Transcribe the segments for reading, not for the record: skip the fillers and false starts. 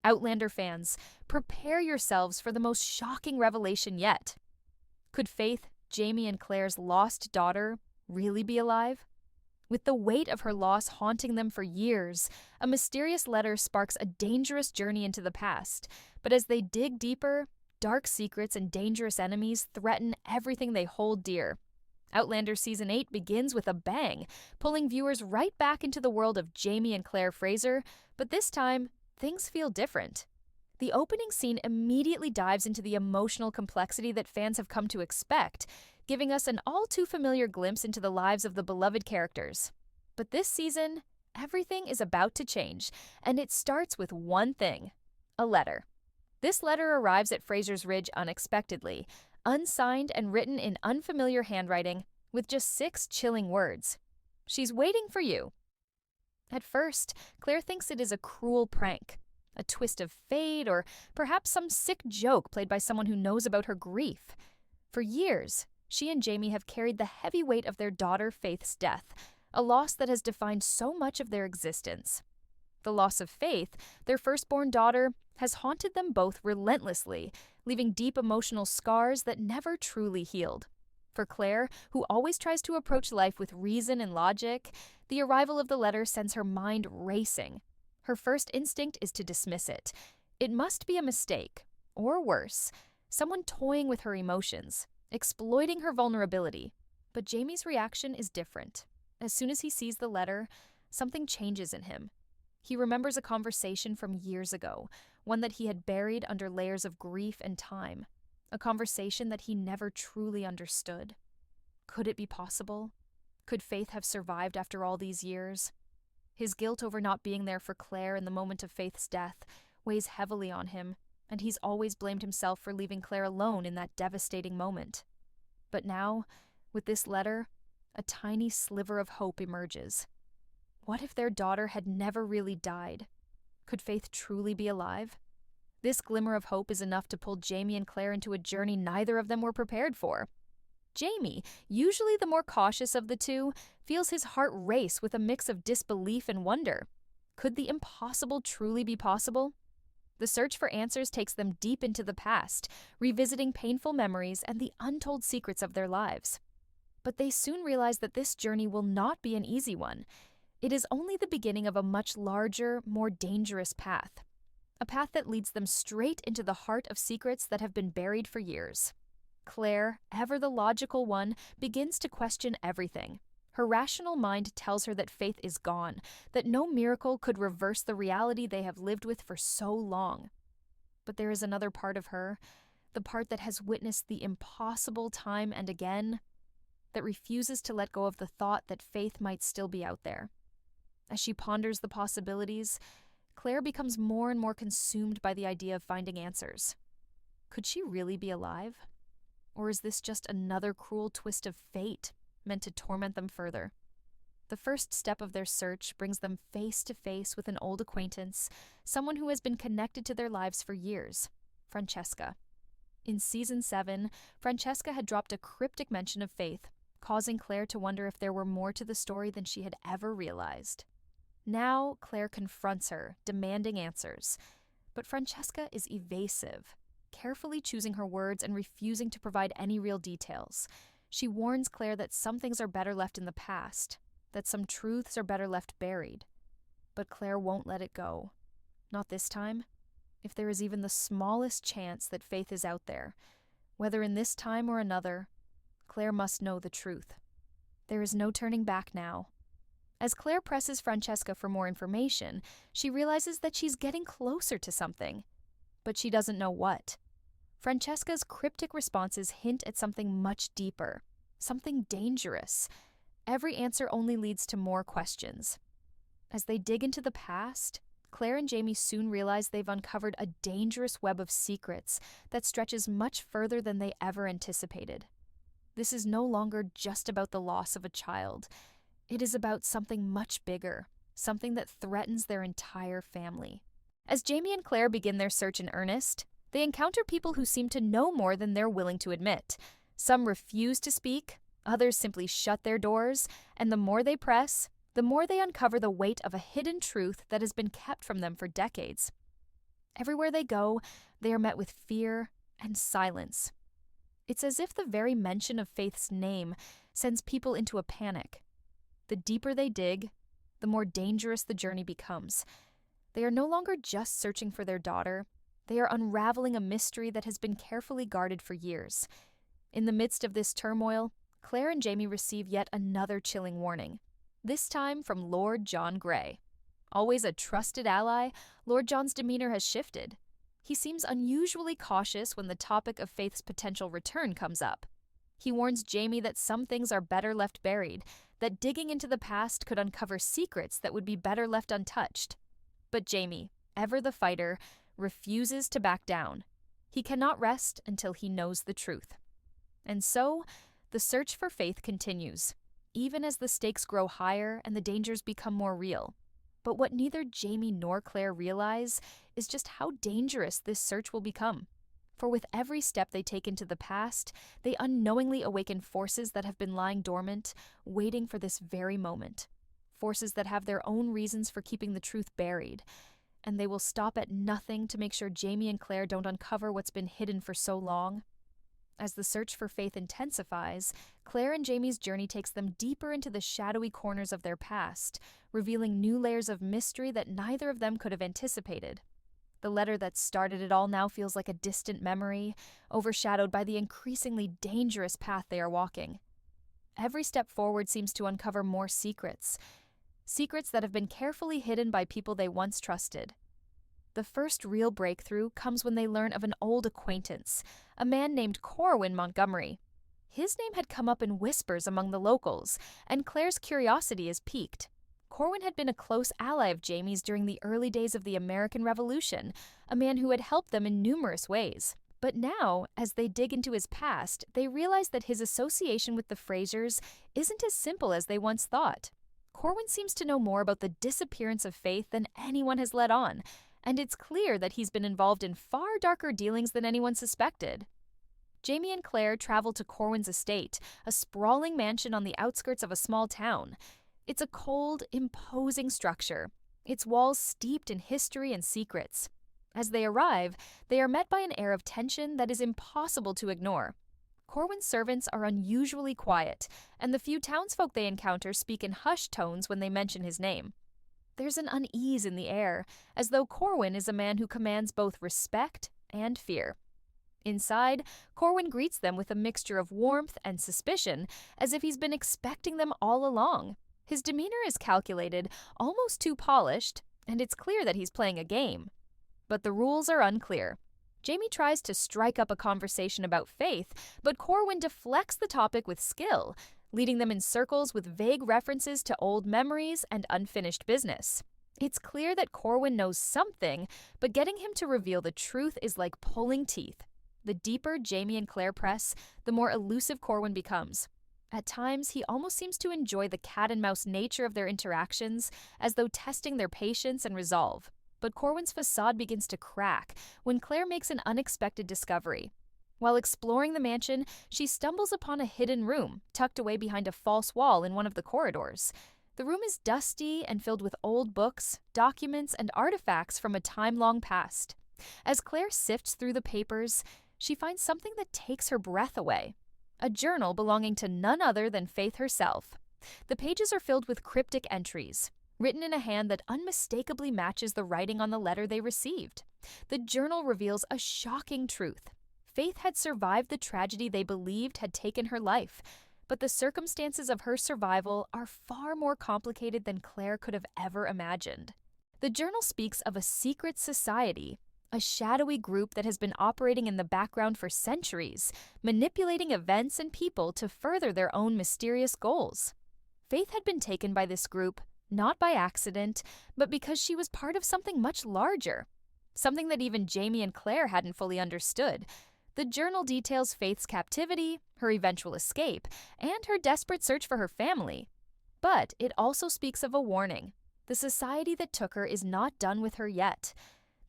Outlander fans, prepare yourselves for the most shocking revelation yet. Could Faith, Jamie and Claire's lost daughter, really be alive? With the weight of her loss haunting them for years, a mysterious letter sparks a dangerous journey into the past. But as they dig deeper, dark secrets and dangerous enemies threaten everything they hold dear. Outlander Season 8 begins with a bang, pulling viewers right back into the world of Jamie and Claire Fraser, but this time, things feel different. The opening scene immediately dives into the emotional complexity that fans have come to expect, giving us an all-too-familiar glimpse into the lives of the beloved characters. But this season, everything is about to change, and it starts with one thing: a letter. This letter arrives at Fraser's Ridge unexpectedly, unsigned and written in unfamiliar handwriting, with just 6 chilling words. "She's waiting for you." At first, Claire thinks it is a cruel prank, a twist of fate, or perhaps some sick joke played by someone who knows about her grief. For years, she and Jamie have carried the heavy weight of their daughter Faith's death, a loss that has defined so much of their existence. The loss of Faith, their firstborn daughter, has haunted them both relentlessly, leaving deep emotional scars that never truly healed. For Claire, who always tries to approach life with reason and logic, the arrival of the letter sends her mind racing. Her first instinct is to dismiss it. It must be a mistake, or worse, someone toying with her emotions, exploiting her vulnerability. But Jamie's reaction is different. As soon as he sees the letter, something changes in him. He remembers a conversation from years ago, one that he had buried under layers of grief and time, a conversation that he never truly understood. Could it be possible? Could Faith have survived after all these years? His guilt over not being there for Claire in the moment of Faith's death weighs heavily on him, and he's always blamed himself for leaving Claire alone in that devastating moment. But now, with this letter, a tiny sliver of hope emerges. What if their daughter had never really died? Could Faith truly be alive? This glimmer of hope is enough to pull Jamie and Claire into a journey neither of them were prepared for. Jamie, usually the more cautious of the two, feels his heart race with a mix of disbelief and wonder. Could the impossible truly be possible? The search for answers takes them deep into the past, revisiting painful memories and the untold secrets of their lives. But they soon realize that this journey will not be an easy one. It is only the beginning of a much larger, more dangerous path. A path that leads them straight into the heart of secrets that have been buried for years. Claire, ever the logical one, begins to question everything. Her rational mind tells her that Faith is gone, that no miracle could reverse the reality they have lived with for so long. But there is another part of her, the part that has witnessed the impossible time and again, that refuses to let go of the thought that Faith might still be out there. As she ponders the possibilities, Claire becomes more and more consumed by the idea of finding answers. Could she really be alive? Or is this just another cruel twist of fate meant to torment them further? The first step of their search brings them face to face with an old acquaintance, someone who has been connected to their lives for years, Francesca. In Season 7, Francesca had dropped a cryptic mention of Faith, causing Claire to wonder if there were more to the story than she had ever realized. Now, Claire confronts her, demanding answers. But Francesca is evasive, carefully choosing her words and refusing to provide any real details. She warns Claire that some things are better left in the past, that some truths are better left buried. But Claire won't let it go. Not this time. If there is even the smallest chance that Faith is out there, whether in this time or another, Claire must know the truth. There is no turning back now. As Claire presses Francesca for more information, she realizes that she's getting closer to something. But she doesn't know what. Francesca's cryptic responses hint at something much deeper, something dangerous. Every answer only leads to more questions. As they dig into the past, Claire and Jamie soon realize they've uncovered a dangerous web of secrets that stretches much further than they ever anticipated. This is no longer just about the loss of a child. It is about something much bigger, something that threatens their entire family. As Jamie and Claire begin their search in earnest, they encounter people who seem to know more than they're willing to admit. Some refuse to speak, others simply shut their doors, and the more they press, the more they uncover the weight of a hidden truth that has been kept from them for decades. Everywhere they go, they are met with fear and silence. It's as if the very mention of Faith's name sends people into a panic. The deeper they dig, the more dangerous the journey becomes. They are no longer just searching for their daughter. They are unraveling a mystery that has been carefully guarded for years. In the midst of this turmoil, Claire and Jamie receive yet another chilling warning, this time from Lord John Grey. Always a trusted ally, Lord John's demeanor has shifted. He seems unusually cautious when the topic of Faith's potential return comes up. He warns Jamie that some things are better left buried, that digging into the past could uncover secrets that would be better left untouched. But Jamie, ever the fighter, refuses to back down. He cannot rest until he knows the truth. And so, the search for Faith continues, even as the stakes grow higher and the dangers become more real. But what neither Jamie nor Claire realize is just how dangerous this search will become. For with every step they take into the past, they unknowingly awaken forces that have been lying dormant, waiting for this very moment. Forces that have their own reasons for keeping the truth buried. And they will stop at nothing to make sure Jamie and Claire don't uncover what's been hidden for so long. As the search for Faith intensifies, Claire and Jamie's journey takes them deeper into the shadowy corners of their past, revealing new layers of mystery that neither of them could have anticipated. The letter that started it all now feels like a distant memory, overshadowed by the increasingly dangerous path they are walking. Every step forward seems to uncover more secrets that have been carefully hidden by people they once trusted. The first real breakthrough comes when they learn of an old acquaintance, a man named Corwin Montgomery. His name had come up in whispers among the locals, and Claire's curiosity is piqued. Corwin had been a close ally of Jamie's during the early days of the American Revolution, a man who had helped them in numerous ways. But now, as they dig into his past, they realize that his association with the Frasers isn't as simple as they once thought. Corwin seems to know more about the disappearance of Faith than anyone has let on, and it's clear that he's been involved in far darker dealings than anyone suspected. Jamie and Claire travel to Corwin's estate, a sprawling mansion on the outskirts of a small town. It's a cold, imposing structure, its walls steeped in history and secrets. As they arrive, they are met by an air of tension that is impossible to ignore. Corwin's servants are unusually quiet, and the few townsfolk they encounter speak in hushed tones when they mention his name. There's an unease in the air, as though Corwin is a man who commands both respect and fear. Inside, Corwin greets them with a mixture of warmth and suspicion, as if he's been expecting them all along. His demeanor is calculated, almost too polished, and it's clear that he's playing a game. But the rules are unclear. Jamie tries to strike up a conversation about Faith, but Corwin deflects the topic with skill, leading them in circles with vague references to old memories and unfinished business. It's clear that Corwin knows something, but getting him to reveal the truth is like pulling teeth. The deeper Jamie and Claire press, the more elusive Corwin becomes. At times, he almost seems to enjoy the cat-and-mouse nature of their interactions, as though testing their patience and resolve. But Corwin's facade begins to crack when Claire makes an unexpected discovery. While exploring the mansion, she stumbles upon a hidden room, tucked away behind a false wall in one of the corridors. The room is dusty and filled with old books, documents, and artifacts from a time long past. As Claire sifts through the papers, she finds something that takes her breath away. A journal belonging to none other than Faith herself. The pages are filled with cryptic entries, written in a hand that unmistakably matches the writing on the letter they received. The journal reveals a shocking truth. Faith had survived the tragedy they believed had taken her life, but the circumstances of her survival are far more complicated than Claire could have ever imagined. The journal speaks of a secret society, a shadowy group that has been operating in the background for centuries, manipulating events and people to further their own mysterious goals. Faith had been taken by this group, not by accident, but because she was part of something much larger, something that even Jamie and Claire hadn't fully understood. The journal details Faith's captivity, her eventual escape, and her desperate search for her family. But it also speaks of a warning. The society that took her is not done with her yet.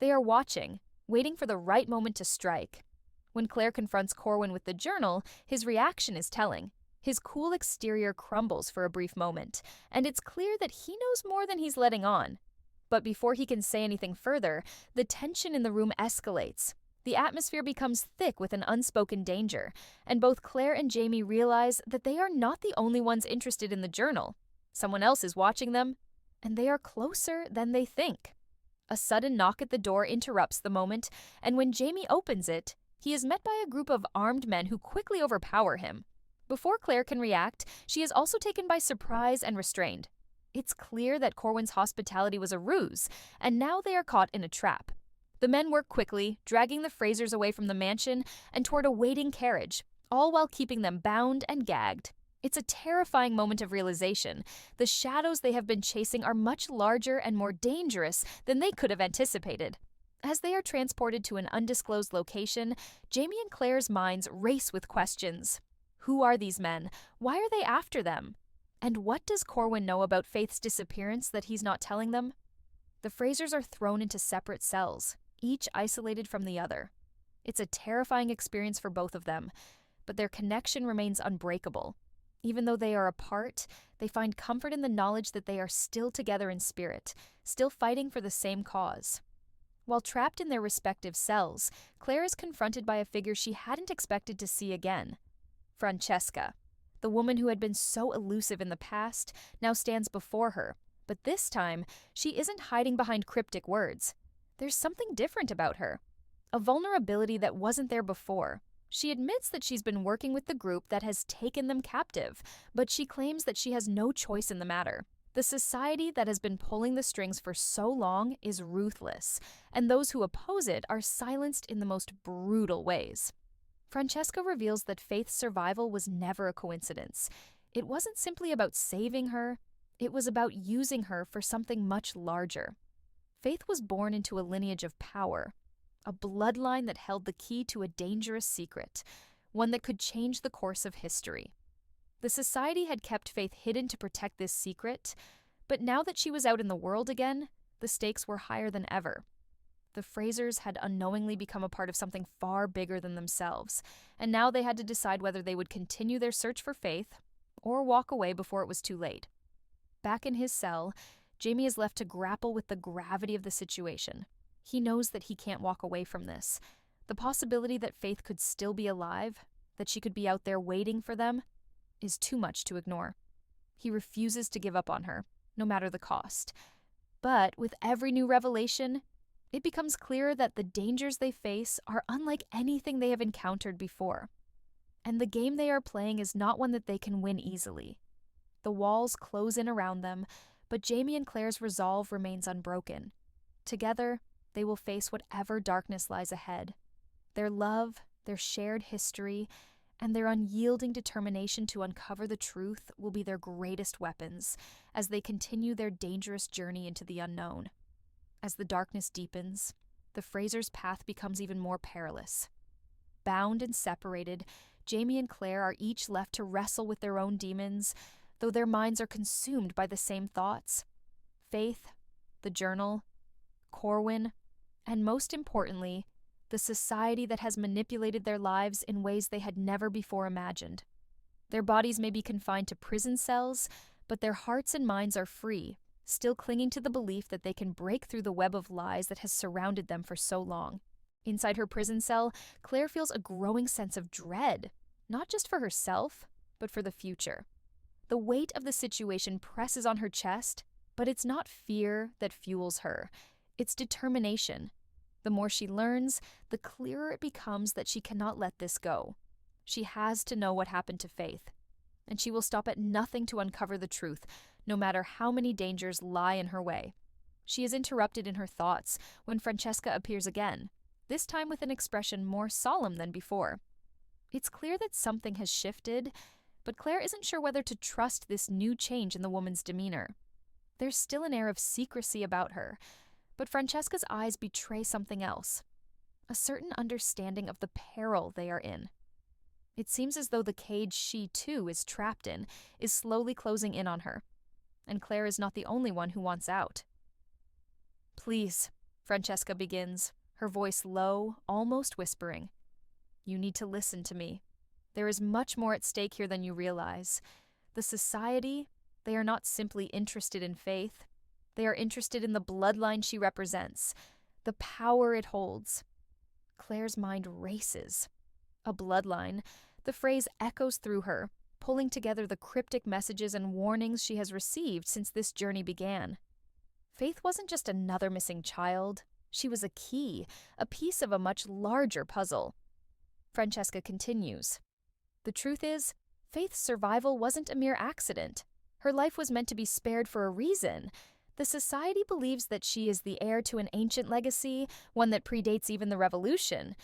They are watching, waiting for the right moment to strike. When Claire confronts Corwin with the journal, his reaction is telling. His cool exterior crumbles for a brief moment, and it's clear that he knows more than he's letting on. But before he can say anything further, the tension in the room escalates. The atmosphere becomes thick with an unspoken danger, and both Claire and Jamie realize that they are not the only ones interested in the journal. Someone else is watching them, and they are closer than they think. A sudden knock at the door interrupts the moment, and when Jamie opens it, he is met by a group of armed men who quickly overpower him. Before Claire can react, she is also taken by surprise and restrained. It's clear that Corwin's hospitality was a ruse, and now they are caught in a trap. The men work quickly, dragging the Frasers away from the mansion and toward a waiting carriage, all while keeping them bound and gagged. It's a terrifying moment of realization. The shadows they have been chasing are much larger and more dangerous than they could have anticipated. As they are transported to an undisclosed location, Jamie and Claire's minds race with questions. Who are these men? Why are they after them? And what does Corwin know about Faith's disappearance that he's not telling them? The Frasers are thrown into separate cells, each isolated from the other. It's a terrifying experience for both of them, but their connection remains unbreakable. Even though they are apart, they find comfort in the knowledge that they are still together in spirit, still fighting for the same cause. While trapped in their respective cells, Claire is confronted by a figure she hadn't expected to see again. Francesca, the woman who had been so elusive in the past, now stands before her, but this time, she isn't hiding behind cryptic words. There's something different about her. A vulnerability that wasn't there before. She admits that she's been working with the group that has taken them captive, but she claims that she has no choice in the matter. The society that has been pulling the strings for so long is ruthless, and those who oppose it are silenced in the most brutal ways. Francesca reveals that Faith's survival was never a coincidence. It wasn't simply about saving her, it was about using her for something much larger. Faith was born into a lineage of power, a bloodline that held the key to a dangerous secret, one that could change the course of history. The society had kept Faith hidden to protect this secret, but now that she was out in the world again, the stakes were higher than ever. The Frasers had unknowingly become a part of something far bigger than themselves, and now they had to decide whether they would continue their search for Faith or walk away before it was too late. Back in his cell, Jamie is left to grapple with the gravity of the situation. He knows that he can't walk away from this. The possibility that Faith could still be alive, that she could be out there waiting for them, is too much to ignore. He refuses to give up on her, no matter the cost. But with every new revelation, it becomes clearer that the dangers they face are unlike anything they have encountered before. And the game they are playing is not one that they can win easily. The walls close in around them, but Jamie and Claire's resolve remains unbroken. Together, they will face whatever darkness lies ahead. Their love, their shared history, and their unyielding determination to uncover the truth will be their greatest weapons as they continue their dangerous journey into the unknown. As the darkness deepens, the Frasers' path becomes even more perilous. Bound and separated, Jamie and Claire are each left to wrestle with their own demons, though their minds are consumed by the same thoughts. Faith, the journal, Corwin, and most importantly, the society that has manipulated their lives in ways they had never before imagined. Their bodies may be confined to prison cells, but their hearts and minds are free, still clinging to the belief that they can break through the web of lies that has surrounded them for so long. Inside her prison cell, Claire feels a growing sense of dread, not just for herself, but for the future. The weight of the situation presses on her chest, but it's not fear that fuels her. It's determination. The more she learns, the clearer it becomes that she cannot let this go. She has to know what happened to Faith, and she will stop at nothing to uncover the truth, no matter how many dangers lie in her way. She is interrupted in her thoughts when Francesca appears again, this time with an expression more solemn than before. It's clear that something has shifted, but Claire isn't sure whether to trust this new change in the woman's demeanor. There's still an air of secrecy about her, but Francesca's eyes betray something else, a certain understanding of the peril they are in. It seems as though the cage she, too, is trapped in is slowly closing in on her, and Claire is not the only one who wants out. "Please," Francesca begins, her voice low, almost whispering. "You need to listen to me. There is much more at stake here than you realize. The society, they are not simply interested in Faith. They are interested in the bloodline she represents, the power it holds. Claire's mind races. A bloodline. The phrase echoes through her, pulling together the cryptic messages and warnings she has received since this journey began. Faith wasn't just another missing child. She was a key, a piece of a much larger puzzle. Francesca continues. The truth is, Faith's survival wasn't a mere accident. Her life was meant to be spared for a reason. The society believes that she is the heir to an ancient legacy, one that predates even the revolution.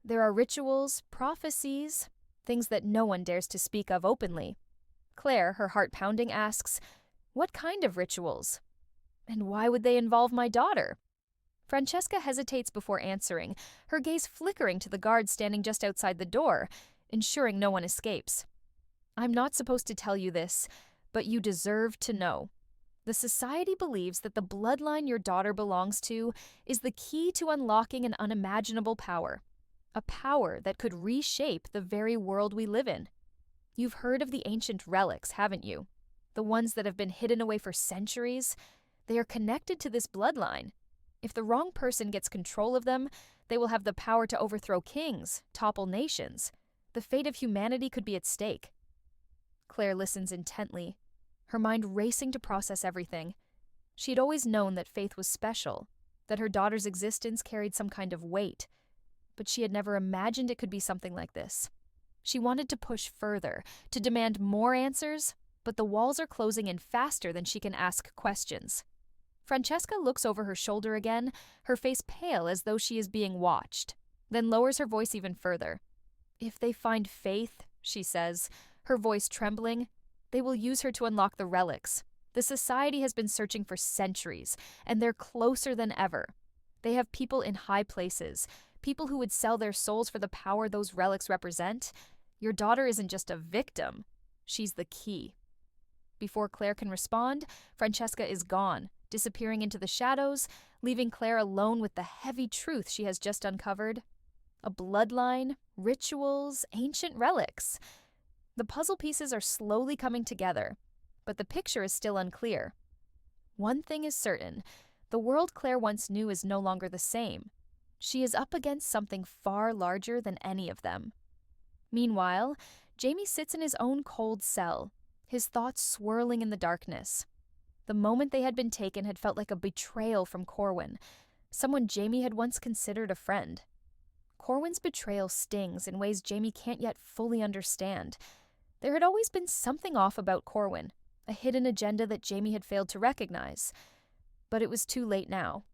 There are rituals, prophecies, things that no one dares to speak of openly. Claire, her heart pounding, asks, "What kind of rituals? And why would they involve my daughter?" Francesca hesitates before answering, her gaze flickering to the guards standing just outside the door, ensuring no one escapes. "I'm not supposed to tell you this, but you deserve to know. The society believes that the bloodline your daughter belongs to is the key to unlocking an unimaginable power. A power that could reshape the very world we live in. You've heard of the ancient relics, haven't you? The ones that have been hidden away for centuries? They are connected to this bloodline. If the wrong person gets control of them, they will have the power to overthrow kings, topple nations. The fate of humanity could be at stake." Claire listens intently, her mind racing to process everything. She had always known that Faith was special, that her daughter's existence carried some kind of weight, but she had never imagined it could be something like this. She wanted to push further, to demand more answers, but the walls are closing in faster than she can ask questions. Francesca looks over her shoulder again, her face pale as though she is being watched, then lowers her voice even further. "If they find Faith," she says, her voice trembling, "they will use her to unlock the relics. The society has been searching for centuries, and they're closer than ever. They have people in high places, people who would sell their souls for the power those relics represent. Your daughter isn't just a victim, she's the key." Before Claire can respond, Francesca is gone, disappearing into the shadows, leaving Claire alone with the heavy truth she has just uncovered. A bloodline, rituals, ancient relics. The puzzle pieces are slowly coming together, but the picture is still unclear. One thing is certain, the world Claire once knew is no longer the same. She is up against something far larger than any of them. Meanwhile, Jamie sits in his own cold cell, his thoughts swirling in the darkness. The moment they had been taken had felt like a betrayal from Corwin, someone Jamie had once considered a friend. Corwin's betrayal stings in ways Jamie can't yet fully understand. There had always been something off about Corwin, a hidden agenda that Jamie had failed to recognize. But it was too late now.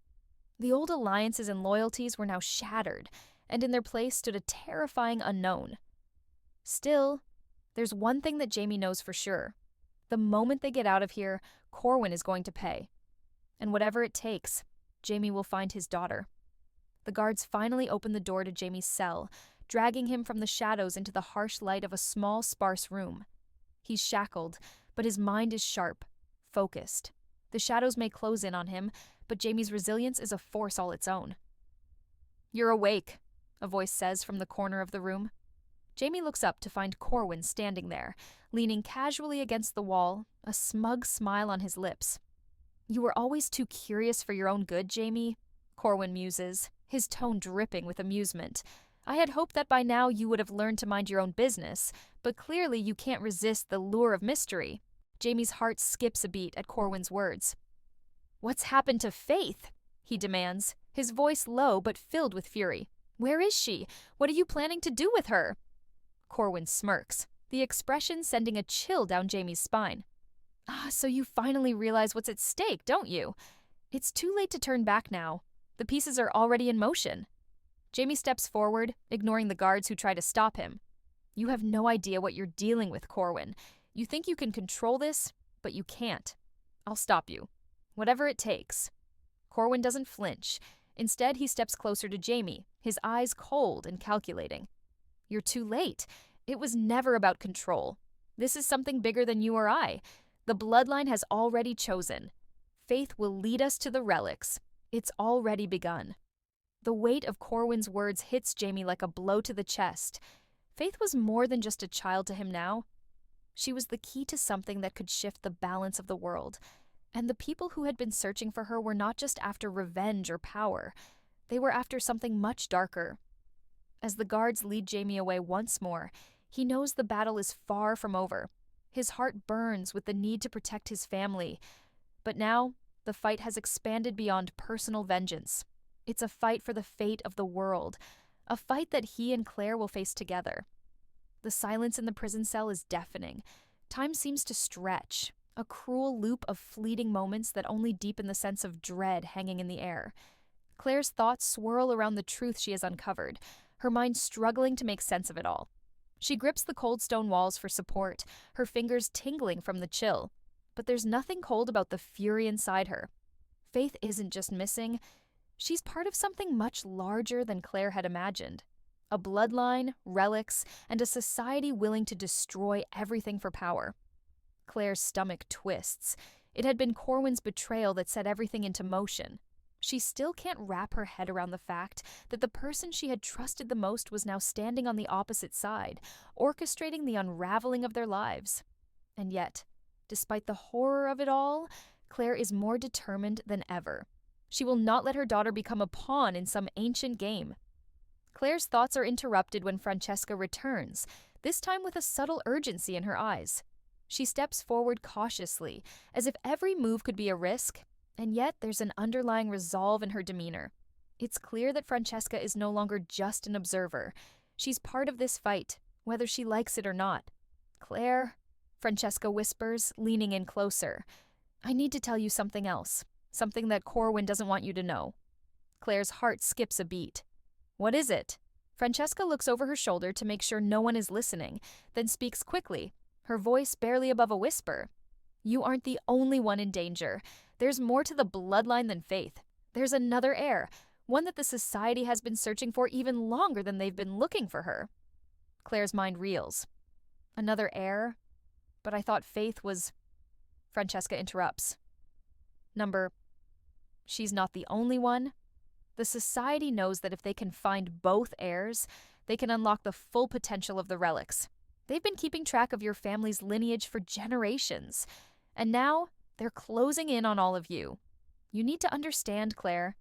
The old alliances and loyalties were now shattered, and in their place stood a terrifying unknown. Still, there's one thing that Jamie knows for sure. The moment they get out of here, Corwin is going to pay. And whatever it takes, Jamie will find his daughter. The guards finally open the door to Jamie's cell, dragging him from the shadows into the harsh light of a small, sparse room. He's shackled, but his mind is sharp, focused. The shadows may close in on him, but Jamie's resilience is a force all its own. "You're awake," a voice says from the corner of the room. Jamie looks up to find Corwin standing there, leaning casually against the wall, a smug smile on his lips. "You were always too curious for your own good, Jamie," Corwin muses, his tone dripping with amusement. "I had hoped that by now you would have learned to mind your own business, but clearly you can't resist the lure of mystery." Jamie's heart skips a beat at Corwin's words. "What's happened to Faith?" he demands, his voice low but filled with fury. "Where is she? What are you planning to do with her?" Corwin smirks, the expression sending a chill down Jamie's spine. So you finally realize what's at stake, don't you? It's too late to turn back now. The pieces are already in motion." Jamie steps forward, ignoring the guards who try to stop him. "You have no idea what you're dealing with, Corwin. You think you can control this, but you can't. I'll stop you. Whatever it takes." Corwin doesn't flinch. Instead, he steps closer to Jamie, his eyes cold and calculating. "You're too late. It was never about control. This is something bigger than you or I. The bloodline has already chosen. Faith will lead us to the relics. It's already begun." The weight of Corwin's words hits Jamie like a blow to the chest. Faith was more than just a child to him now. She was the key to something that could shift the balance of the world. And the people who had been searching for her were not just after revenge or power, they were after something much darker. As the guards lead Jamie away once more, he knows the battle is far from over. His heart burns with the need to protect his family. But now, the fight has expanded beyond personal vengeance. It's a fight for the fate of the world, a fight that he and Claire will face together. The silence in the prison cell is deafening. Time seems to stretch, a cruel loop of fleeting moments that only deepen the sense of dread hanging in the air. Claire's thoughts swirl around the truth she has uncovered, her mind struggling to make sense of it all. She grips the cold stone walls for support, her fingers tingling from the chill. But there's nothing cold about the fury inside her. Faith isn't just missing, she's part of something much larger than Claire had imagined. A bloodline, relics, and a society willing to destroy everything for power. Claire's stomach twists. It had been Corwin's betrayal that set everything into motion. She still can't wrap her head around the fact that the person she had trusted the most was now standing on the opposite side, orchestrating the unraveling of their lives. And yet, despite the horror of it all, Claire is more determined than ever. She will not let her daughter become a pawn in some ancient game. Claire's thoughts are interrupted when Francesca returns, this time with a subtle urgency in her eyes. She steps forward cautiously, as if every move could be a risk, and yet there's an underlying resolve in her demeanor. It's clear that Francesca is no longer just an observer. She's part of this fight, whether she likes it or not. "Claire," Francesca whispers, leaning in closer. "I need to tell you something else, something that Corwin doesn't want you to know." Claire's heart skips a beat. "What is it?" Francesca looks over her shoulder to make sure no one is listening, then speaks quickly, her voice barely above a whisper. "You aren't the only one in danger. There's more to the bloodline than Faith. There's another heir, one that the society has been searching for even longer than they've been looking for her." Claire's mind reels. "Another heir? But I thought Faith was..." Francesca interrupts. "She's not the only one. The society knows that if they can find both heirs, they can unlock the full potential of the relics. They've been keeping track of your family's lineage for generations, and now they're closing in on all of you. You need to understand, Claire.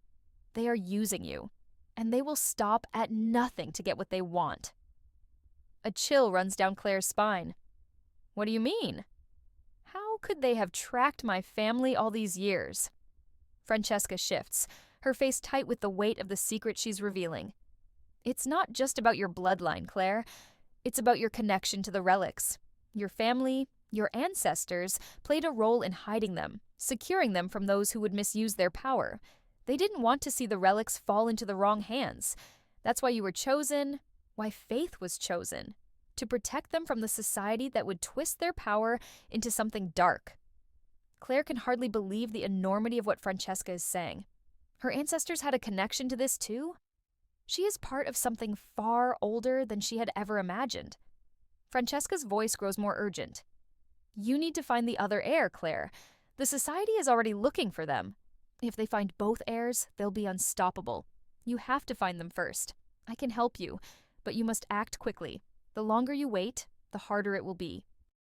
They are using you, and they will stop at nothing to get what they want." A chill runs down Claire's spine. "What do you mean? How could they have tracked my family all these years?" Francesca shifts, her face tight with the weight of the secret she's revealing. "It's not just about your bloodline, Claire. It's about your connection to the relics. Your family, your ancestors, played a role in hiding them, securing them from those who would misuse their power. They didn't want to see the relics fall into the wrong hands. That's why you were chosen, why Faith was chosen, to protect them from the society that would twist their power into something dark." Claire can hardly believe the enormity of what Francesca is saying. Her ancestors had a connection to this too? She is part of something far older than she had ever imagined. Francesca's voice grows more urgent. "You need to find the other heir, Claire. The society is already looking for them. If they find both heirs, they'll be unstoppable. You have to find them first. I can help you, but you must act quickly. The longer you wait, the harder it will be."